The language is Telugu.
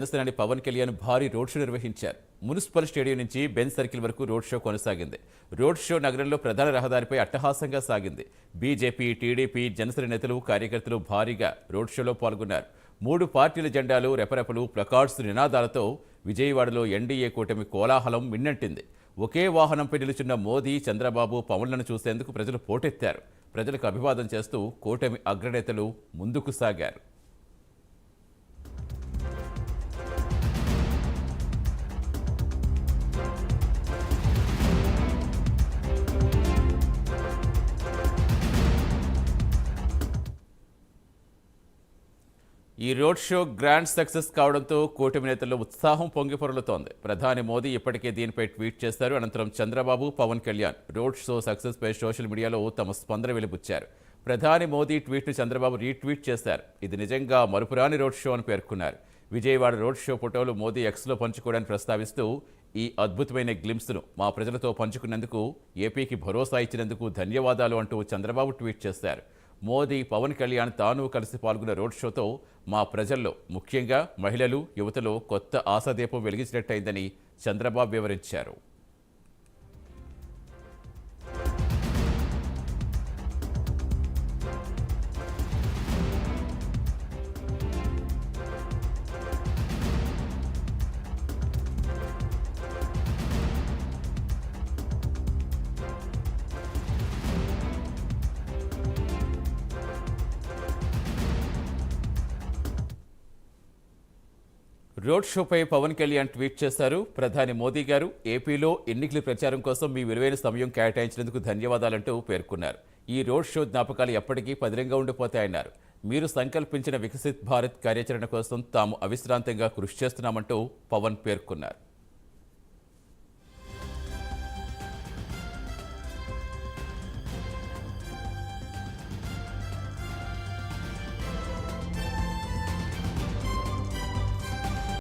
జనసేనాని పవన్ కళ్యాణ్ భారీ రోడ్ షో నిర్వహించారు. మున్సిపల్ స్టేడియం నుంచి బెంజ్ సర్కిల్ వరకు రోడ్ షో కొనసాగింది. రోడ్ షో నగరంలో ప్రధాన రహదారిపై అట్టహాసంగా సాగింది. బీజేపీ, టీడీపీ, జనసేన నేతలు, కార్యకర్తలు భారీగా రోడ్ షోలో పాల్గొన్నారు. 3 పార్టీల జెండాలు, రెపరెపలు, ప్లకార్డ్స్, నినాదాలతో విజయవాడలో ఎన్డీఏ కూటమి కోలాహలం మిన్నంటింది. ఒకే వాహనంపై నిలుచున్న మోదీ, చంద్రబాబు, పవన్లను చూసేందుకు ప్రజలు పోటెత్తారు. ప్రజలకు అభివాదం చేస్తూ కూటమి అగ్రనేతలు ముందుకు సాగారు. ఈ రోడ్ షో గ్రాండ్ సక్సెస్ కావడంతో కూటమి నేతల్లో ఉత్సాహం పొంగిపొరలుతోంది. ప్రధాని మోదీ ఇప్పటికే దీనిపై ట్వీట్ చేశారు. అనంతరం చంద్రబాబు, పవన్ కళ్యాణ్ రోడ్ షో సక్సెస్పై సోషల్ మీడియాలో తమ స్పందన వెలిబుచ్చారు. ప్రధాని మోదీ ట్వీట్ను చంద్రబాబు రీట్వీట్ చేశారు. ఇది నిజంగా మరుపురాని రోడ్ షో అని పేర్కొన్నారు. విజయవాడ రోడ్ షో ఫోటోలు మోదీ ఎక్స్లో పంచుకోవడానికి ప్రస్తావిస్తూ, ఈ అద్భుతమైన గ్లింప్స్ను మా ప్రజలతో పంచుకున్నందుకు, ఏపీకి భరోసా ఇచ్చినందుకు ధన్యవాదాలు అంటూ చంద్రబాబు ట్వీట్ చేశారు. మోదీ, పవన్ కళ్యాణ్ తాను కలిసి పాల్గొన్న రోడ్ షోతో మా ప్రజల్లో, ముఖ్యంగా మహిళలు, యువతలో కొత్త ఆశాదీపం వెలిగించినట్టయిందని చంద్రబాబు వివరించారు. రోడ్ షోపై పవన్ కళ్యాణ్ ట్వీట్ చేశారు. ప్రధాని మోదీ గారు, ఏపీలో ఎన్నికల ప్రచారం కోసం మీ విలువైన సమయం కేటాయించినందుకు ధన్యవాదాలంటూ పేర్కొన్నారు. ఈ రోడ్ షో జ్ఞాపకాలు ఎప్పటికీ పదిలంగా ఉండిపోతాయన్నారు. మీరు సంకల్పించిన వికసిత్ భారత్ కార్యాచరణ కోసం తాము అవిశ్రాంతంగా కృషి చేస్తున్నామంటూ పవన్ పేర్కొన్నారు.